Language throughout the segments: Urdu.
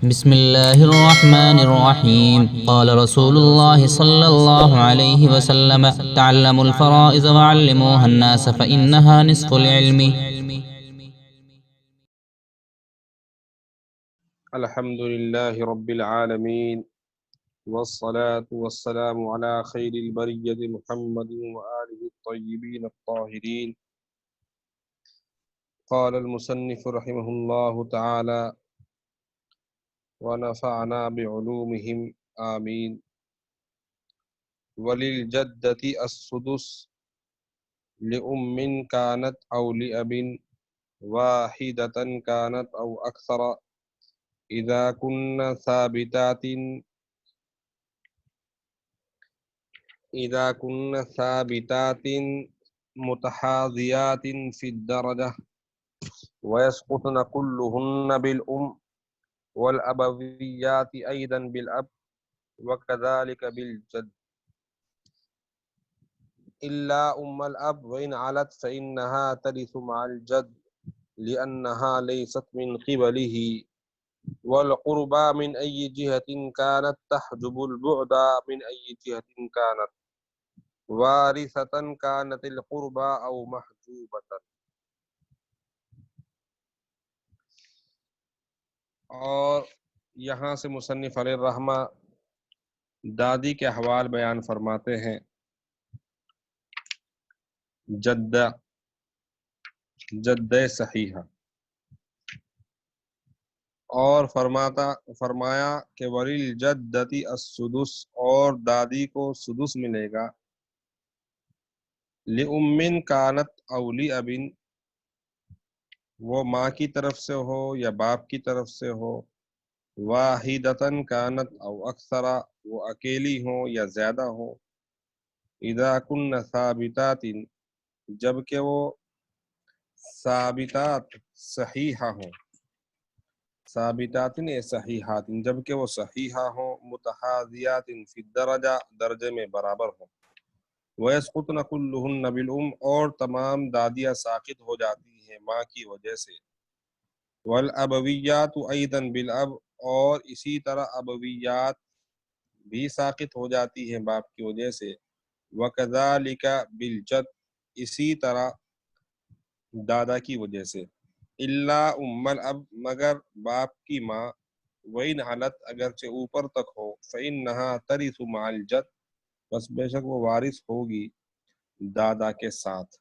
بسم الله الرحمن الرحيم. قال رسول الله صلى الله عليه وسلم: تعلموا الفرائض وعلموها الناس فإنها نصف العلم. الحمد لله رب العالمين، والصلاة والسلام على خير البرية محمد وآله الطيبين الطاهرين. قال المصنف رحمه الله تعالى: ونفعنا بعلومهم آمين. وللجدة السدس لأم كانت أو لأب واحدة كانت أو أكثر إذا كن ثابتات متحاذيات في الدرجة، ويسقطن كلهن بالأم، والأبويات أيضا بالأب، وكذلك بالجد، إلا أم الأب وإن علت فإنها ترث مع الجد لأنها ليست من قبله. والقربى من أي جهة كانت تحجب البعد من أي جهة كانت، وارثة كانت القربى أو محجوبة. اور یہاں سے مصنف علیہ الرحمہ دادی کے احوال بیان فرماتے ہیں. جدہ صحیحہ، اور فرمایا کہ وللجدتی السدس، اور دادی کو سدس ملے گا. لأم کانت او لأب، وہ ماں کی طرف سے ہو یا باپ کی طرف سے ہو. واحدتن کانت او اکثر، وہ اکیلی ہوں یا زیادہ ہوں. اذا کن ثابتات، جبکہ وہ ثابتات صحیحہ ہوں. ثابتات صحیحات، جبکہ وہ صحیحہ ہوں. متحاذیات فی الدرجہ، درجے میں برابر ہوں. وَيَسْقُطْنَ كُلُّهُنَّ بِالْأُمِّ، اور تمام دادیاں ساقط ہو جاتی ہیں ماں کی وجہ سے. وَالْأَبَوِيَّاتُ أَيْضًا بِالْأَبِ، اور اسی طرح ابویات بھی ساقط ہو جاتی ہیں باپ کی وجہ سے. وَكَذَلِكَ بِالْجَدِّ، اسی طرح دادا کی وجہ سے. الا ام الاب، مگر باپ کی ماں. وَإِنْ عَلَتْ، اگرچہ اوپر تک ہو. فَإِنَّهَا تَرِثُ مَعَ الْجَدِّ، بس بے شک وہ وارث ہوگی دادا کے ساتھ.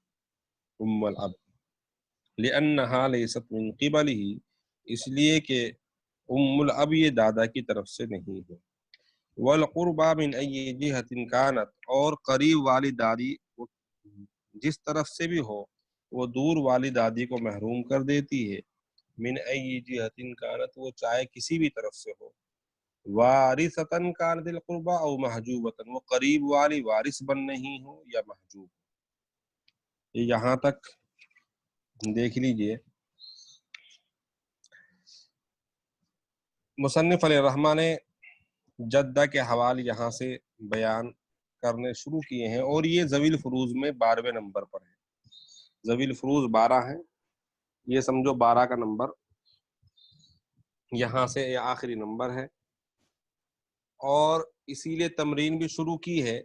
ام الاب لِأَنَّهَا لَيْسَتْ مِنْ قِبَلِهِ، اس لیے کہ ام الاب یہ دادا کی طرف سے نہیں ہے. وَالْقُرْبَى مِنْ أَيِّ جِهَةٍ كَانَتْ، اور قریب والی دادی جس طرف سے بھی ہو، وہ دور والی دادی کو محروم کر دیتی ہے. من ای جہت کانت، وہ چاہے کسی بھی طرف سے ہو. وارثتن کانت القربہ او محجوبتن، وہ قریب والی وارث بن نہیں ہو یا محجوب. یہاں تک دیکھ لیجئے. مصنف علیہ الرحمہ نے جدہ کے حوال یہاں سے بیان کرنے شروع کیے ہیں، اور یہ ذوی الفروض میں 12ویں نمبر پر ہے. ذوی الفروض 12 ہیں، یہ سمجھو 12 کا نمبر یہاں سے یہ آخری نمبر ہے. اور اسی لیے تمرین بھی شروع کی ہے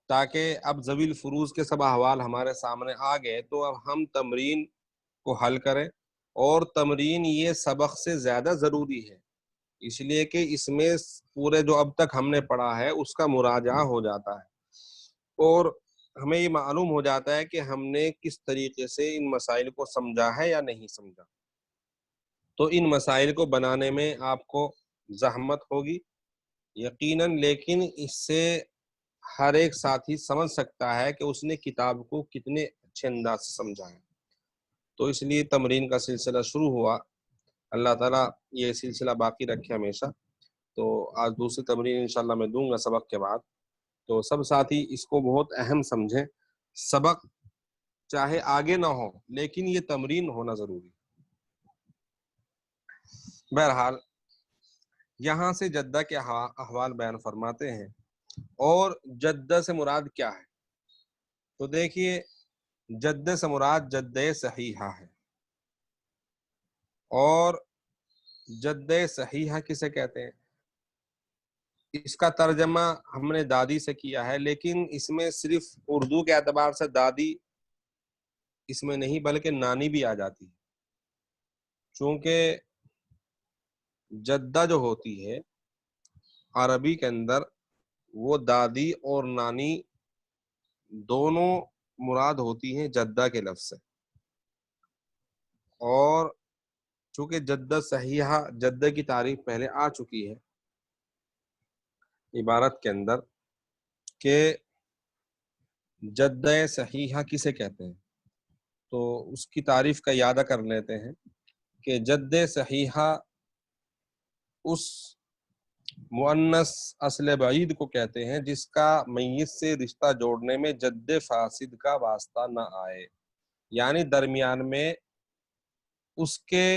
تاکہ اب ذوی الفروض کے سب احوال ہمارے سامنے آ گئے تو اب ہم تمرین کو حل کریں. اور تمرین یہ سبق سے زیادہ ضروری ہے، اس لیے کہ اس میں پورے جو اب تک ہم نے پڑھا ہے اس کا مراجعہ ہو جاتا ہے، اور ہمیں یہ معلوم ہو جاتا ہے کہ ہم نے کس طریقے سے ان مسائل کو سمجھا ہے یا نہیں سمجھا. تو ان مسائل کو بنانے میں آپ کو زحمت ہوگی یقیناً، لیکن اس سے ہر ایک ساتھی سمجھ سکتا ہے کہ اس نے کتاب کو کتنے اچھے انداز سے سمجھا ہے. تو اس لیے تمرین کا سلسلہ شروع ہوا. اللہ تعالیٰ یہ سلسلہ باقی رکھے ہمیشہ. تو آج دوسری تمرین انشاءاللہ میں دوں گا سبق کے بعد. تو سب ساتھی اس کو بہت اہم سمجھیں. سبق چاہے آگے نہ ہو لیکن یہ تمرین ہونا ضروری. بہرحال یہاں سے جدہ کے احوال بیان فرماتے ہیں. اور جدہ سے مراد کیا ہے؟ تو دیکھیے، جدہ سے مراد جدہ صحیحہ ہے. اور جد صحیحہ کسے کہتے ہیں؟ اس کا ترجمہ ہم نے دادی سے کیا ہے، لیکن اس میں صرف اردو کے اعتبار سے دادی اس میں نہیں بلکہ نانی بھی آ جاتی ہے، چونکہ جدہ جو ہوتی ہے عربی کے اندر وہ دادی اور نانی دونوں مراد ہوتی ہیں جدہ کے لفظ سے، اور چونکہ جدہ صحیحہ، جدہ کی تعریف پہلے آ چکی ہے عبارت کے اندر کہ جدہ صحیحہ کسے کہتے ہیں، تو اس کی تعریف کا اعادہ کر لیتے ہیں کہ جد صحیحہ اس مؤنث اصل بعید کو کہتے ہیں جس کا میت سے رشتہ جوڑنے میں جد فاسد کا واسطہ نہ آئے، یعنی درمیان میں اس کے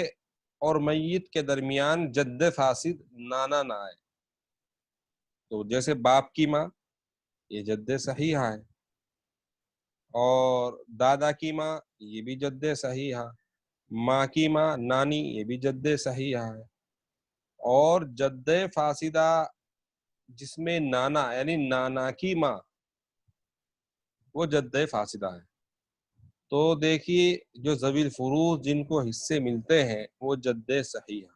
اور میت کے درمیان جد فاسد نانا نہ آئے۔ تو جیسے باپ کی ماں یہ جد صحیحہ ہے، اور دادا کی ماں یہ بھی جد صحیحہ، ماں کی ماں نانی یہ بھی جد صحیحہ ہے، اور جد فاسدہ جس میں نانا یعنی نانا کی ماں وہ جد فاسدہ ہے۔ تو دیکھیے جو ذوی الفروض جن کو حصے ملتے ہیں وہ جد صحیحہ،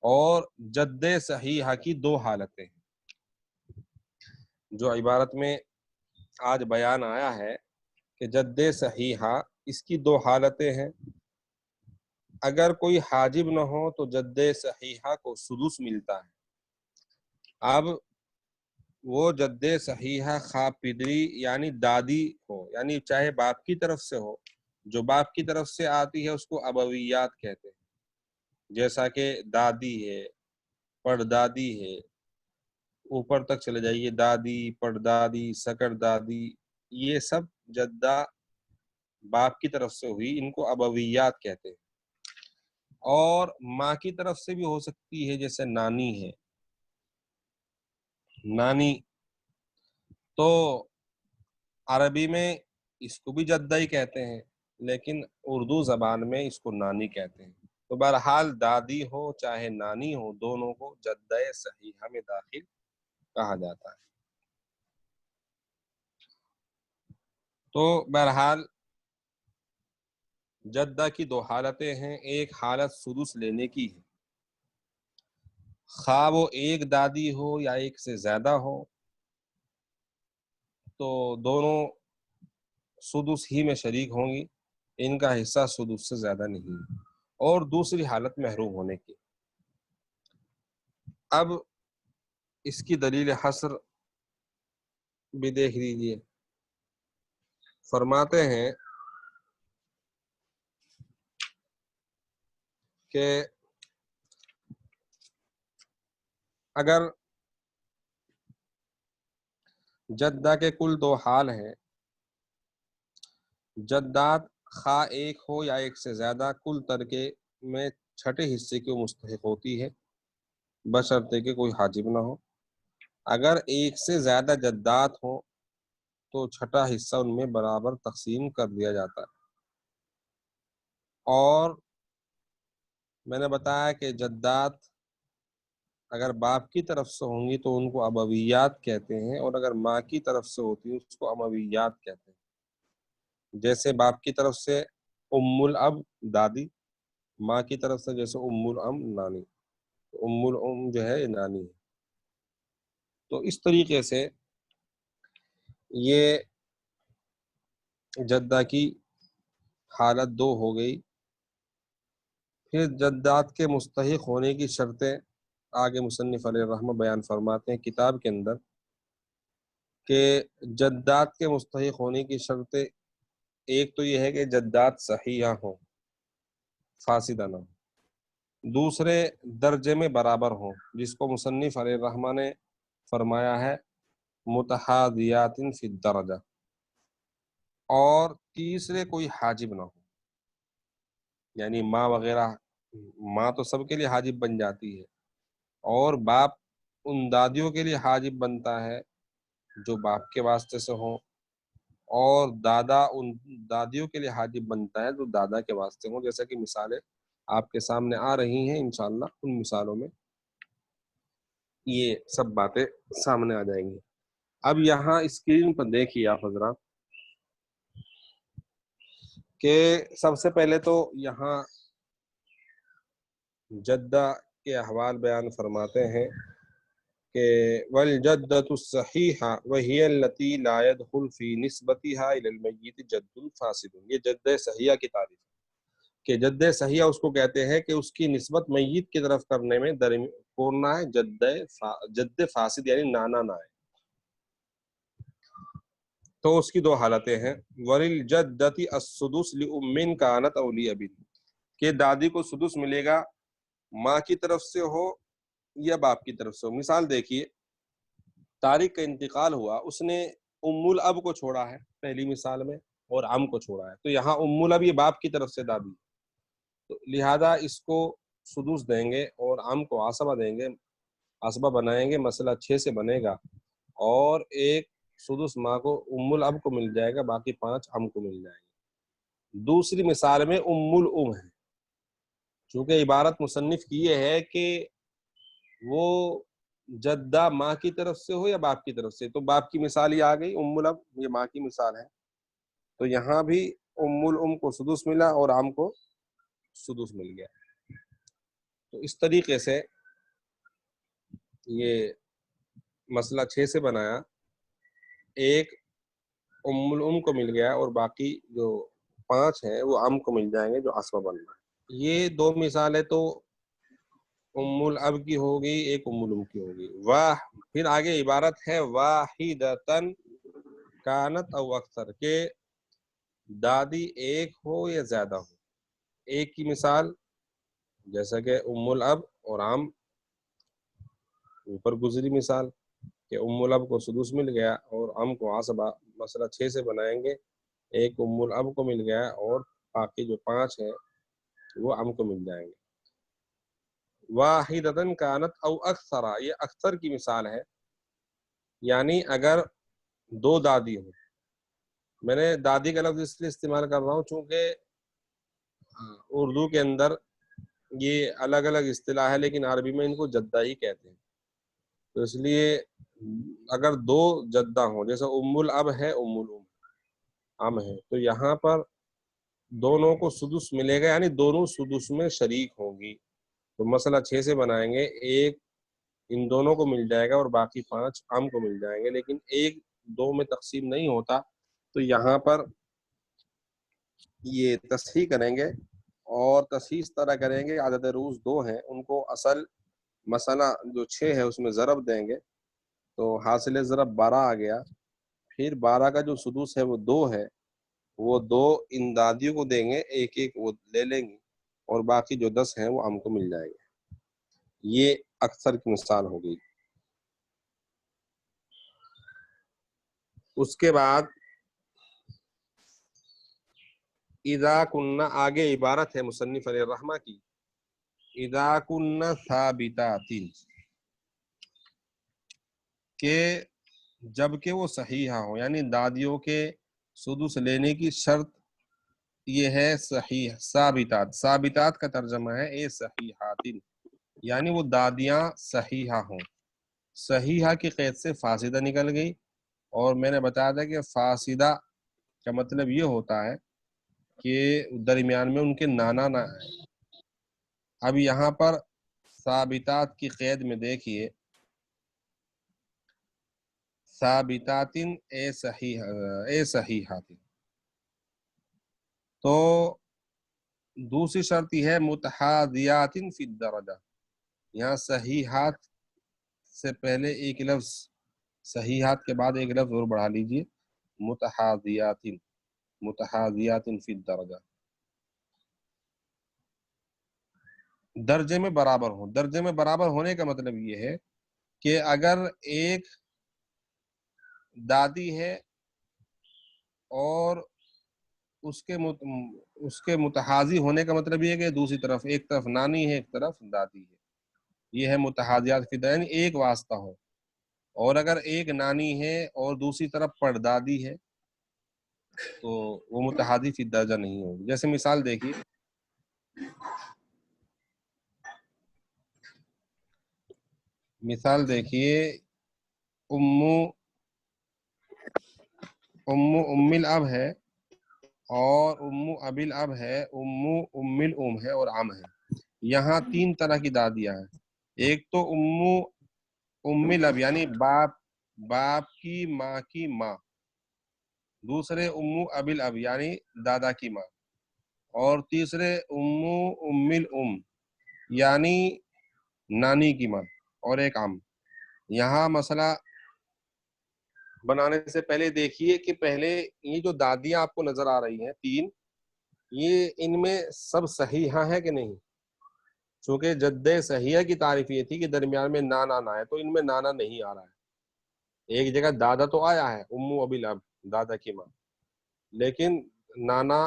اور جد صحیحہ کی دو حالتیں ہیں جو عبارت میں آج بیان آیا ہے کہ جد صحیحہ اس کی دو حالتیں ہیں۔ اگر کوئی حاجب نہ ہو تو جد صحیحہ کو سدس ملتا ہے۔ اب وہ جد صحیحہ خواہ پدری یعنی دادی ہو، یعنی چاہے باپ کی طرف سے ہو، جو باپ کی طرف سے آتی ہے اس کو ابویات کہتے ہیں، جیسا کہ دادی ہے، پڑدادی ہے، اوپر تک چلے جائیے، دادی، پڑدادی، سکر دادی، یہ سب جدہ باپ کی طرف سے ہوئی، ان کو ابویات کہتے ہیں۔ اور ماں کی طرف سے بھی ہو سکتی ہے، جیسے نانی ہے، نانی تو عربی میں اس کو بھی جدہ ہی کہتے ہیں، لیکن اردو زبان میں اس کو نانی کہتے ہیں۔ تو بہرحال دادی ہو چاہے نانی ہو، دونوں کو جدہ صحیحہ میں داخل کہا جاتا ہے۔ تو بہرحال جدہ کی دو حالتیں ہیں، ایک حالت سدس لینے کی ہے، خواہ وہ ایک دادی ہو یا ایک سے زیادہ ہو، تو دونوں سدس ہی میں شریک ہوں گی، ان کا حصہ سدس سے زیادہ نہیں۔ اور دوسری حالت محروم ہونے کی، اب اس کی دلیل حصر بھی دیکھ لیجیے، فرماتے ہیں کہ اگر جدہ کے کل دو حال ہیں، جدات خواہ ایک ہو یا ایک سے زیادہ، کل ترکے میں چھٹے حصے کی مستحق ہوتی ہے بشرطے کہ کوئی حاجب نہ ہو۔ اگر ایک سے زیادہ جدات ہوں تو چھٹا حصہ ان میں برابر تقسیم کر دیا جاتا ہے۔ اور میں نے بتایا کہ جدات اگر باپ کی طرف سے ہوں گی تو ان کو ابویات کہتے ہیں، اور اگر ماں کی طرف سے ہوتی ہے اس کو امویات کہتے ہیں۔ جیسے باپ کی طرف سے ام الاب دادی، ماں کی طرف سے جیسے ام الام نانی، ام الام جو ہے نانی ہے۔ تو اس طریقے سے یہ جدہ کی حالت دو ہو گئی۔ پھر جدات کے مستحق ہونے کی شرطیں آگے مصنف علیہ الرحمہ بیان فرماتے ہیں کتاب کے اندر کہ جدات کے مستحق ہونے کی شرطیں ایک تو یہ ہے کہ جدات صحیحہ ہوں، فاسدہ نہ ہوں، دوسرے درجے میں برابر ہوں، جس کو مصنف علیہ الرحمہ نے فرمایا ہے متحادیات فی الدرجہ، اور تیسرے کوئی حاجب نہ ہو، یعنی ماں وغیرہ، ماں تو سب کے لیے حاجب بن جاتی ہے، اور باپ ان دادیوں کے لیے حاجب بنتا ہے جو باپ کے واسطے سے ہوں، اور دادا ان دادیوں کے لیے حاجب بنتا ہے جو دادا کے واسطے ہوں، جیسا کہ مثالیں آپ کے سامنے آ رہی ہیں انشاءاللہ، ان مثالوں میں یہ سب باتیں سامنے آ جائیں گی۔ اب یہاں اسکرین پر دیکھیے آپ حضرات کہ سب سے پہلے تو یہاں جدہ کے احوال بیان فرماتے ہیں کہ والجدۃ الصحیحہ وہی التی لا يدخل فی نسبتها الى المیت جد فاسد، یہ جدہ صحیحہ کی تعریف ہے کہ جدہ صحیحہ اس کو کہتے ہیں کہ اس کی نسبت میت کی طرف کرنے میں کون نہ ہے، جد فاسد یعنی نانا نہ ہے۔ تو اس کی دو حالتیں ہیں، وللجدۃ السدس لأم کانت او لأب، کہ دادی کو سدس ملے گا ماں کی طرف سے ہو یا باپ کی طرف سے ہو۔ مثال دیکھیے، طارق کا انتقال ہوا، اس نے ام الاب کو چھوڑا ہے پہلی مثال میں اور عم کو چھوڑا ہے، تو یہاں ام الاب یہ باپ کی طرف سے دادی، تو لہذا اس کو سدس دیں گے اور عم کو عصبہ دیں گے، عصبہ بنائیں گے، مسئلہ 6 سے بنے گا، اور ایک سدس ماں کو ام الاب کو مل جائے گا، باقی 5 عم کو مل جائیں گے۔ دوسری مثال میں ام الام ہے، چونکہ عبارت مصنف کی یہ ہے کہ وہ جدہ ماں کی طرف سے ہو یا باپ کی طرف سے، تو باپ کی مثال ہی آ گئی، ام الاب یہ ماں کی مثال ہے، تو یہاں بھی ام الام کو سدس ملا اور عم کو سدس مل گیا۔ تو اس طریقے سے یہ مسئلہ 6 سے بنایا، ایک ام الام کو مل گیا اور باقی جو 5 ہیں وہ عم کو مل جائیں گے جو عصبہ بننا ہے۔ یہ دو مثالیں تو ام الاب کی ہوگی، ایک ام الام کی ہوگی۔ واہ، پھر آگے عبارت ہے واحدتن کانت او اکثر، کہ دادی ایک ہو یا زیادہ ہو۔ ایک کی مثال جیسا کہ ام الاب اور عم، اوپر گزری مثال کہ ام الاب کو سدس مل گیا اور عم کو عصبہ، مسئلہ 6 سے بنائیں گے، ایک ام الاب کو مل گیا اور باقی جو 5 ہیں وہ عم کو مل جائیں گے۔ واحدتن کانت او اکثر، یہ اکثر کی مثال ہے، یعنی اگر 2 دادی ہوں، میں نے دادی کا لفظ اس لیے استعمال کر رہا ہوں چونکہ اردو کے اندر یہ الگ الگ اصطلاح ہے لیکن عربی میں ان کو جدہ ہی کہتے ہیں، تو اس لیے اگر 2 جدہ ہوں، جیسے ام الاب ہے ام الام عم ہے، تو یہاں پر دونوں کو سدس ملے گا، یعنی دونوں سدس میں شریک ہوں گی، تو مسئلہ 6 سے بنائیں گے، ایک ان دونوں کو مل جائے گا اور باقی 5 عم کو مل جائیں گے، لیکن 1 2 میں تقسیم نہیں ہوتا، تو یہاں پر یہ تصحیح کریں گے، اور تصحیح اس طرح کریں گے، عدد روز 2 ہیں، ان کو اصل مسئلہ جو 6 ہے اس میں ضرب دیں گے، تو حاصل ضرب 12 آ گیا، پھر 12 کا جو سدس ہے وہ 2 ہے، وہ 2 ان دادیوں کو دیں گے، ایک ایک وہ لے لیں گے، اور باقی جو 10 ہیں وہ عم کو مل جائیں گے۔ یہ اکثر کی مثال ہو گئی۔ اس کے بعد اذا کننا، آگے عبارت ہے مصنف علیہ الرحمہ کی، اذا کننا ثابتات، کہ جب کہ وہ صحیحہ ہو، یعنی دادیوں کے سدس لینے کی شرط یہ ہے صحیح ثابتات، ثابتات کا ترجمہ ہے اے صحیحات، یعنی وہ دادیاں صحیحہ ہوں۔ صحیحہ کی قید سے فاسدہ نکل گئی، اور میں نے بتایا تھا کہ فاسدہ کا مطلب یہ ہوتا ہے کہ درمیان میں ان کے نانا نہ ہے۔ اب یہاں پر ثابتات کی قید میں دیکھیے، ثابتات اے صحیحات، تو دوسری شرط یہ ہے متحاذیات فی الدرجہ، یہاں صحیحات سے پہلے ایک لفظ، صحیحات کے بعد ایک لفظ اور بڑھا لیجئے، متحاذیات، متحاذیات فی الدرجہ، درجے میں برابر ہوں۔ درجے میں برابر ہونے کا مطلب یہ ہے کہ اگر ایک دادی ہے اور اس کے متحاذی ہونے کا مطلب یہ ہے کہ دوسری طرف، ایک طرف نانی ہے ایک طرف دادی ہے، یہ ہے متحاذیات فی الدرجہ، یعنی ایک واسطہ ہو، اور اگر ایک نانی ہے اور دوسری طرف پردادی ہے تو وہ متحاذی فی الدرجہ نہیں ہوگی۔ جیسے مثال دیکھیے، مثال دیکھیے، ام الاب ہے اور ابی الاب ہے، ام الام ہے اور عم ہے۔ یہاں تین طرح کی دادیاں ہیں۔ ایک تو ام الاب یعنی باپ کی ماں کی ماں، دوسرے ابی الاب یعنی دادا کی ماں، اور تیسرے ام الام یعنی نانی کی ماں، اور ایک عم۔ یہاں مسئلہ بنانے سے پہلے دیکھیے کہ پہلے یہ جو دادیاں آپ کو نظر آ رہی ہیں تین، یہ ان میں سب صحیحہ ہے کہ نہیں؟ چونکہ جد صحیحہ کی تعریف یہ تھی کہ درمیان میں نانا نہ ہے، تو ان میں نانا نہیں آ رہا ہے۔ ایک جگہ دادا تو آیا ہے، ابی الاب دادا کی ماں، لیکن نانا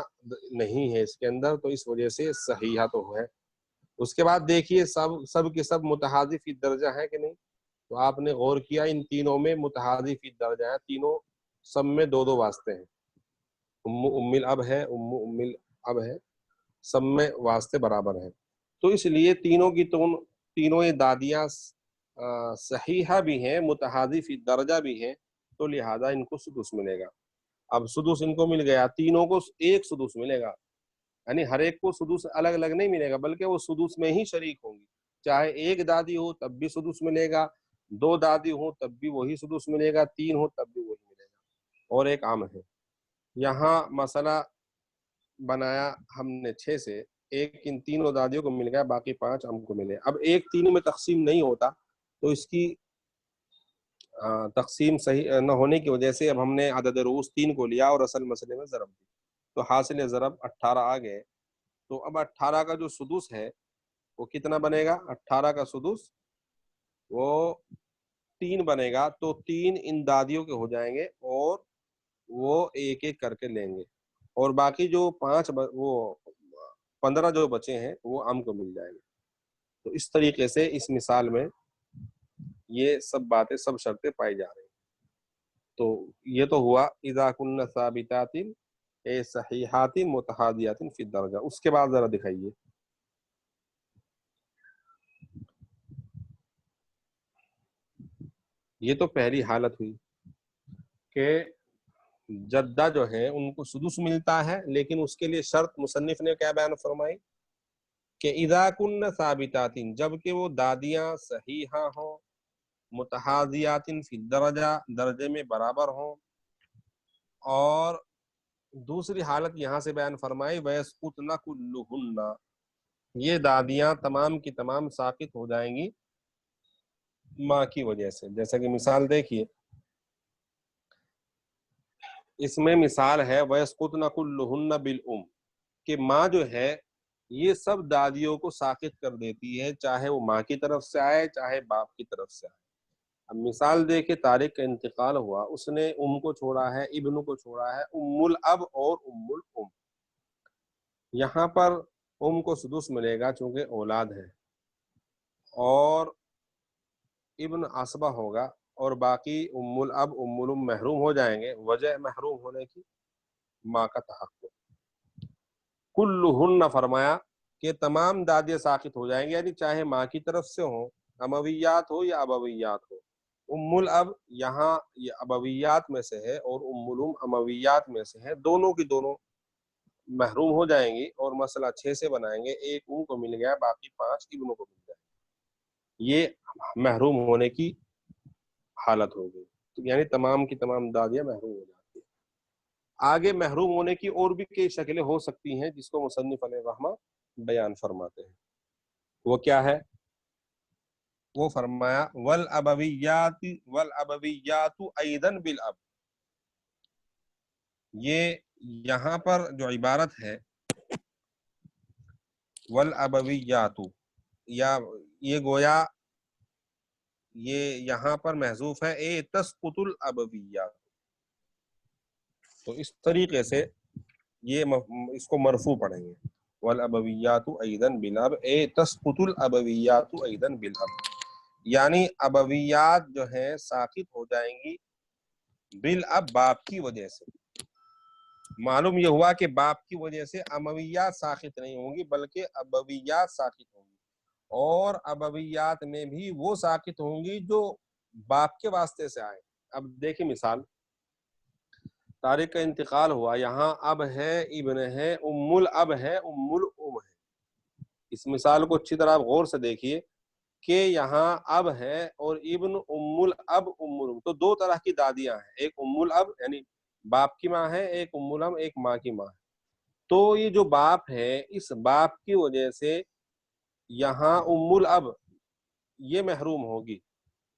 نہیں ہے اس کے اندر، تو اس وجہ سے صحیحہ تو ہے۔ اس کے بعد دیکھیے سب کے سب متحادی فی درجہ ہے کہ نہیں؟ تو آپ نے غور کیا ان تینوں میں متحادی فی درجہ ہے، تینوں سب میں دو دو واسطے ہیں۔ ام الاب ہے، ام الاب ہے، سب میں واسطے برابر ہیں۔ تو اس لیے تینوں یہ دادیاں صحیحہ بھی ہیں، متحادی فی درجہ بھی ہیں، تو لہذا ان کو سدس ملے گا۔ اب سدس ان کو مل گیا، تینوں کو ایک سدس ملے گا، یعنی ہر ایک کو سدس الگ الگ نہیں ملے گا، بلکہ وہ سدس میں ہی شریک ہوں گی۔ چاہے ایک دادی ہو تب بھی سدس ملے گا، دو دادی ہو تب بھی وہی سدس ملے گا، تین ہو تب بھی وہی ملے گا، اور ایک عام ہے۔ یہاں مسئلہ بنایا ہم نے 6 سے، ایک ان تینوں دادیوں کو مل گیا، باقی 5 عام کو ملے۔ اب ایک تینوں میں تقسیم نہیں ہوتا، تو اس کی تقسیم صحیح نہ ہونے کی وجہ سے اب ہم نے عدد رؤوس 3 کو لیا اور اصل مسئلے میں ضرب دی، تو حاصل ضرب 18 آ گئے۔ تو اب 18 کا جو سدس ہے وہ کتنا بنے گا؟ 18 کا سدس وہ 3 بنے گا، تو 3 ان دادیوں کے ہو جائیں گے اور وہ ایک ایک کر کے لیں گے، اور باقی جو 15 جو بچے ہیں وہ عم کو مل جائیں گے۔ تو اس طریقے سے اس مثال میں یہ سب باتیں، سب شرطیں پائی جا رہی ہیں۔ تو یہ تو ہوا اذا کن ثابتات اے صحیحات متحادیات فی الدرجہ۔ اس کے بعد ذرا دکھائیے، یہ تو پہلی حالت ہوئی کہ جدہ جو ہے ان کو سدس ملتا ہے، لیکن اس کے لیے شرط مصنف نے کیا بیان فرمائی کہ اذا کن ثابتات، جبکہ وہ دادیاں صحیحہ ہوں، متحادیات فی الدرجہ درجے میں برابر ہوں، اور دوسری حالت یہاں سے بیان فرمائی وَيَسْقُطْنَ كُلُّهُنَّ، یہ دادیاں تمام کی تمام ساقط ہو جائیں گی ماں کی وجہ سے۔ جیسا کہ مثال دیکھیے، اس میں مثال ہے وَيَسْقُطْنَ كُلُّهُنَّ بِالْأُمِّ، کہ ماں جو ہے یہ سب دادیوں کو ساقط کر دیتی ہے، چاہے وہ ماں کی طرف سے آئے چاہے باپ کی طرف سے آئے۔ اب مثال دیکھے، طارق کا انتقال ہوا، اس نے کو چھوڑا ہے، ابن کو چھوڑا ہے، ام الاب اور ام الام۔ یہاں پر کو سدس ملے گا چونکہ اولاد ہے، اور ابن عصبہ ہوگا، اور باقی ام الاب ام الام محروم ہو جائیں گے۔ وجہ محروم ہونے کی ماں کا تحقق۔ کلہن فرمایا کہ تمام دادیاں ساقط ہو جائیں گے، یعنی چاہے ماں کی طرف سے ہوں، امویات ہو یا ابویات ہو۔ ام الاب یہاں یہ ابویات میں سے ہے اور ام الام امویات میں سے ہے، دونوں کی دونوں محروم ہو جائیں گی، اور مسئلہ 6 سے بنائیں گے، ایک کو مل گیا، باقی 5 ابنوں کو مل جائے، یہ محروم ہونے کی حالت ہو گئی، یعنی تمام کی تمام دادیاں محروم ہو جاتی ہیں۔ آگے محروم ہونے کی اور بھی کئی شکلیں ہو سکتی ہیں جس کو مصنف علیہ الرحمہ بیان فرماتے ہیں۔ وہ کیا ہے؟ وہ فرمایا والابویات ایضا بالاب، یہ یہاں پر جو عبارت ہے والابویات، یا یہ گویا یہ یہاں پر محذوف ہے، اے تسقط الابویات، تو اس طریقے سے یہ اس کو مرفوع پڑھیں گے، والابویات ایضا بالاب اے تسقط الابویات ایضا بالاب، یعنی ابویات جو ہیں ساقط ہو جائیں گی بالاب، باپ کی وجہ سے۔ معلوم یہ ہوا کہ باپ کی وجہ سے امویات ساقط نہیں ہوں گی، بلکہ ابویات ساقط ہوں گی۔ اور ابویات میں بھی وہ ساقط ہوں گی جو باپ کے واسطے سے آئے. اب دیکھیں مثال، طارق کا انتقال ہوا، یہاں اب ہے، ابن ہے، ام الاب ہے، ام الام ہے. اس مثال کو اچھی طرح غور سے دیکھیے کہ یہاں اب ہے اور ابن ام الاب ام الام، تو دو طرح کی دادیاں ہیں، ایک ام الاب یعنی باپ کی ماں ہے، ایک ام الام ایک ماں کی ماں ہے. تو یہ جو باپ ہے، اس باپ کی وجہ سے یہاں ام الاب یہ محروم ہوگی،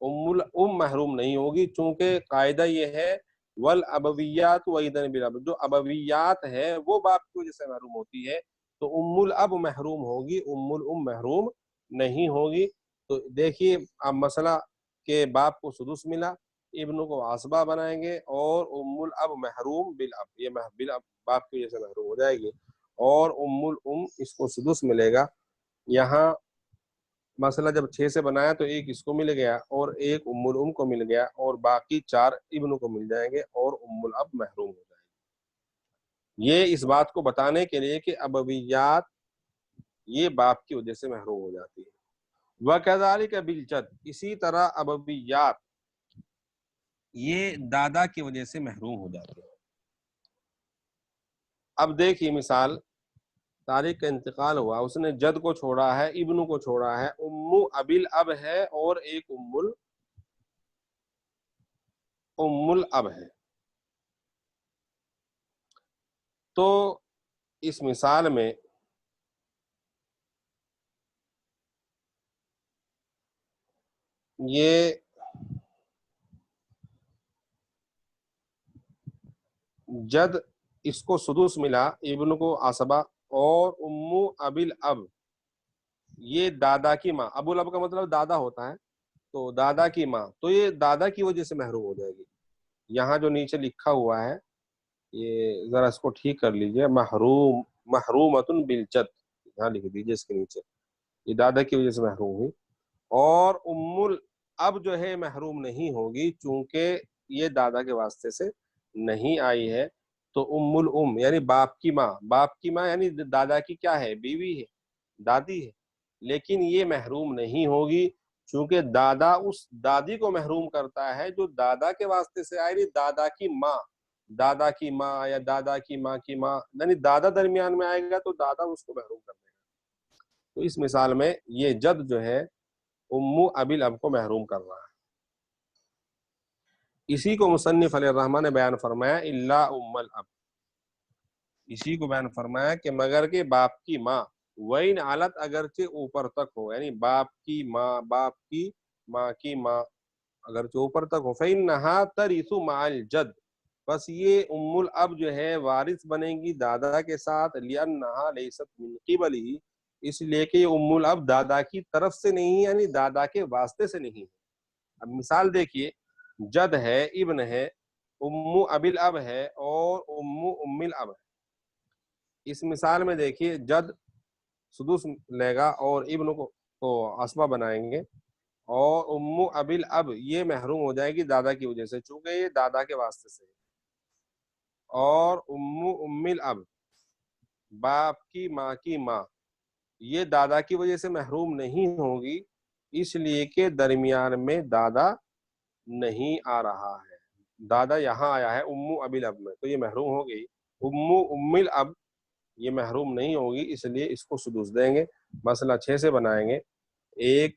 ام الام محروم نہیں ہوگی، چونکہ قاعدہ یہ ہے والابویات وایدن بالاب، جو ابویات ہے وہ باپ کی وجہ سے محروم ہوتی ہے، تو ام الاب محروم ہوگی، ام الام محروم نہیں ہوگی. تو دیکھیے اب مسئلہ کہ باپ کو سدس ملا، ابن کو عصبہ بنائیں گے، اور ام الاب محروم بالاب، یہ بالاب باپ کی وجہ سے محروم ہو جائے گی، اور ام الام اس کو سدس ملے گا. یہاں مسئلہ جب 6 سے بنایا تو ایک اس کو مل گیا اور ایک ام الام کو مل گیا، اور باقی 4 ابن کو مل جائیں گے اور ام الاب محروم ہو جائے گی. یہ اس بات کو بتانے کے لیے کہ ابویات یہ باپ کی وجہ سے محروم ہو جاتی ہے. وَكَذَلِكَ بِالْجَدِّ، اسی طرح ابویات یہ دادا کی وجہ سے محروم ہو جاتے ہیں. اب دیکھیے مثال، طارق کا انتقال ہوا، اس نے جد کو چھوڑا ہے، ابن کو چھوڑا ہے، ام ابل اب ہے اور ایک ام الاب ہے. تو اس مثال میں یہ جد اس کو سدس ملا، ابن کو عصبہ، اور ام ابل اب یہ دادا کی ماں، ابو الاب کا مطلب دادا ہوتا ہے، تو دادا کی ماں، تو یہ دادا کی وجہ سے محروم ہو جائے گی. یہاں جو نیچے لکھا ہوا ہے یہ ذرا اس کو ٹھیک کر لیجئے، محرومۃ بالجد، یہاں لکھ دیجئے اس کے نیچے، یہ دادا کی وجہ سے محروم ہوئی. اور ام الاب جو ہے محروم نہیں ہوگی، چونکہ یہ دادا کے واسطے سے نہیں آئی ہے. تو ام الام یعنی باپ کی ماں، باپ کی ماں یعنی دادا کی کیا ہے، بیوی ہے، دادی ہے، لیکن یہ محروم نہیں ہوگی، چونکہ دادا اس دادی کو محروم کرتا ہے جو دادا کے واسطے سے آئے، دادا کی ماں، دادا کی ماں یا دادا کی ماں کی ماں، یعنی دادا درمیان میں آئے گا تو دادا اس کو محروم کر دے گا. تو اس مثال میں یہ جد جو ہے ام ابل اب کو محروم کر رہا ہے. اسی کو مصنف علیہ الرحمٰن نے بیان فرمایا الا ام الاب، اسی کو بیان فرمایا کہ مگر کہ باپ کی ماں، وین علت اگرچہ اوپر تک ہو، یعنی باپ کی ماں، باپ کی ماں کی ماں اگرچہ اوپر تک ہو، فإنها ترث مع الجد، بس یہ ام الاب جو ہے وارث بنے گی دادا کے ساتھ، لأنها ليست من قبله، اس لیے کہ یہ ام الاب دادا کی طرف سے نہیں، یعنی دادا کے واسطے سے نہیں. اب مثال دیکھیے، جد ہے، ابن ہے، ام ابل اب ہے اور ام الاب ہے. اس مثال میں دیکھیے جد سدس لے گا اور ابن کو عصبہ بنائیں گے، اور ام ابل اب یہ محروم ہو جائے گی دادا کی وجہ سے، چونکہ یہ دادا کے واسطے سے. اور ام الاب باپ کی ماں کی ماں یہ دادا کی وجہ سے محروم نہیں ہوگی، اس لیے کہ درمیان میں دادا نہیں آ رہا ہے، دادا یہاں آیا ہے ام ابل اب میں، تو یہ محروم ہو گئی. ام الاب یہ محروم نہیں ہوگی، اس لیے اس کو سدس دیں گے. مسئلہ 6 سے بنائیں گے، ایک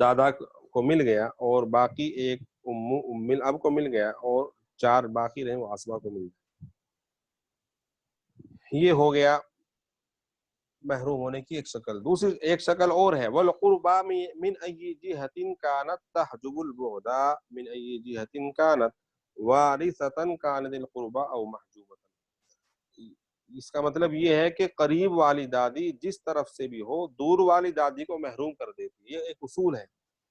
دادا کو مل گیا اور باقی ایک ام الاب کو مل گیا، اور 4 باقی رہے وہ عصبہ کو مل گیا. یہ ہو گیا محروم ہونے کی ایک شکل. دوسری ایک شکل اور ہے، والقربا من ای جہۃ کانت تحجب البعد من ای جہۃ کانت وارثۃ کانت القربا او محجوبۃ. اس کا مطلب یہ ہے کہ قریب والی دادی جس طرف سے بھی ہو دور والی دادی کو محروم کر دیتی، یہ ایک اصول ہے.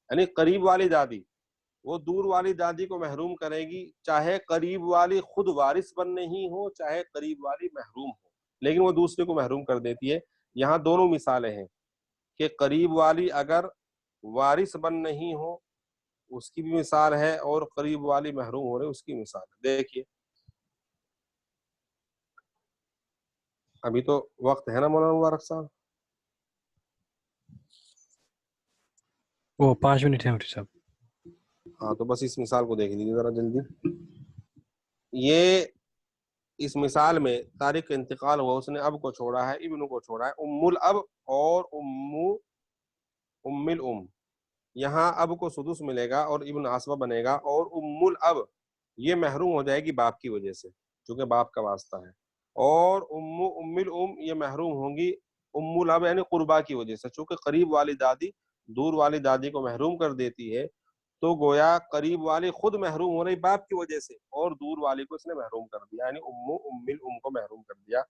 یعنی قریب والی دادی وہ دور والی دادی کو محروم کرے گی، چاہے قریب والی خود وارث بن نہیں ہو، چاہے قریب والی محروم ہو، لیکن وہ دوسرے کو محروم کر دیتی ہے. یہاں دونوں مثالیں ہیں کہ قریب والی اگر وارث بن نہیں ہو اس کی بھی مثال ہے، اور قریب والی محروم ہو رہے اس کی مثال ہے. دیکھیے ابھی تو وقت ہے نا مولانا مبارک صاحب؟ وہ 5 منٹ ہے مفتی صاحب. ہاں تو بس اس مثال کو دیکھ لیجیے ذرا جلدی. یہ اس مثال میں طارق کا انتقال ہوا، اس نے اب کو چھوڑا ہے، ابن کو چھوڑا ہے. ام الاب اور ام الام، یہاں اب کو سدس ملے گا اور ابن عصبہ بنے گا، اور ام الاب یہ محروم ہو جائے گی باپ کی وجہ سے چونکہ باپ کا واسطہ ہے، اور ام الام یہ محروم ہوں گی ام الاب یعنی قربا کی وجہ سے، چونکہ قریب والی دادی دور والی دادی کو محروم کر دیتی ہے، تو گویا قریب والی خود محروم ہو رہی باپ کی وجہ سے، اور دور والی کو اس نے محروم کر دیا، یعنی ام الام کو محروم کر دیا.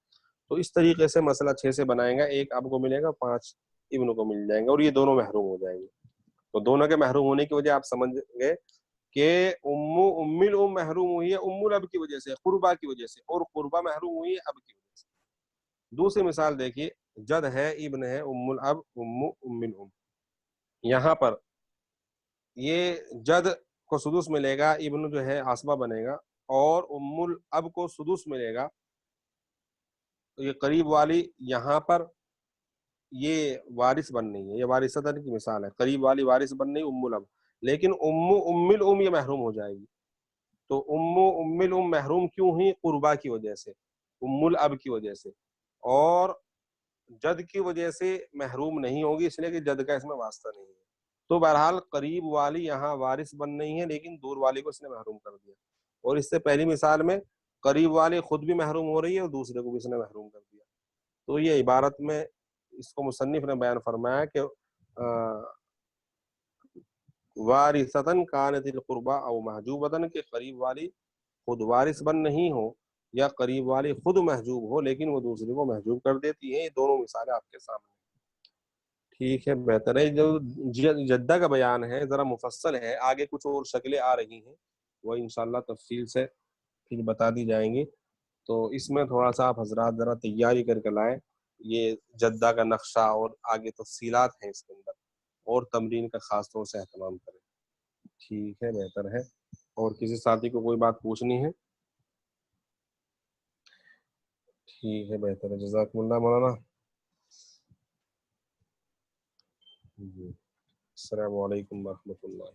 تو اس طریقے سے مسئلہ 6 سے بنائیں گا، 1 اب کو ملے گا، 5 ابن کو مل جائیں گے، اور یہ دونوں محروم ہو جائیں گے. تو دونوں کے محروم ہونے کی وجہ آپ سمجھ گئے کہ ام الام محروم ہوئی ہے ام الاب کی وجہ سے، قربا کی وجہ سے، اور قربا محروم ہوئی ہے اب کی وجہ سے. دوسری مثال دیکھیے، جد ہے، ابن ہے، ام الاب، ام الام. یہاں پر یہ جد کو سدس ملے گا، ابن جو ہے عصبہ بنے گا، اور ام الاب کو سدس ملے گا. تو یہ قریب والی یہاں پر یہ وارث بن نہیں ہے، یہ وارثتن کی مثال ہے، قریب والی وارث بن نہیں ام الاب، لیکن ام الام یہ محروم ہو جائے گی. تو ام الام محروم کیوں ہوئی؟ قربا کی وجہ سے، ام الاب کی وجہ سے، اور جد کی وجہ سے محروم نہیں ہوگی اس لیے کہ جد کا اس میں واسطہ نہیں ہے. تو بہرحال قریب والی یہاں وارث بن نہیں ہے، لیکن دور والی کو اس نے محروم کر دیا. اور اس سے پہلی مثال میں قریب والی خود بھی محروم ہو رہی ہے اور دوسرے کو بھی اس نے محروم کر دیا. تو یہ عبارت میں اس کو مصنف نے بیان فرمایا کہ وارثتن کانت القربا او محجوبتن، کے قریب والی خود وارث بن نہیں ہو یا قریب والی خود محجوب ہو لیکن وہ دوسرے کو محجوب کر دیتی ہے. یہ دونوں مثالیں آپ کے سامنے. ٹھیک ہے، بہتر ہے. جو جدہ کا بیان ہے ذرا مفصل ہے، آگے کچھ اور شکلیں آ رہی ہیں، وہ انشاءاللہ تفصیل سے پھر بتا دی جائیں گی. تو اس میں تھوڑا سا آپ حضرات ذرا تیاری کر کے لائیں. یہ جدہ کا نقشہ اور آگے تفصیلات ہیں اس کے اندر، اور تمرین کا خاص طور سے اہتمام کریں. ٹھیک ہے، بہتر ہے. اور کسی ساتھی کو کوئی بات پوچھنی ہے؟ ٹھیک ہے، بہتر ہے. جزاکم اللہ مولانا. جی السلام علیکم ورحمۃ اللہ.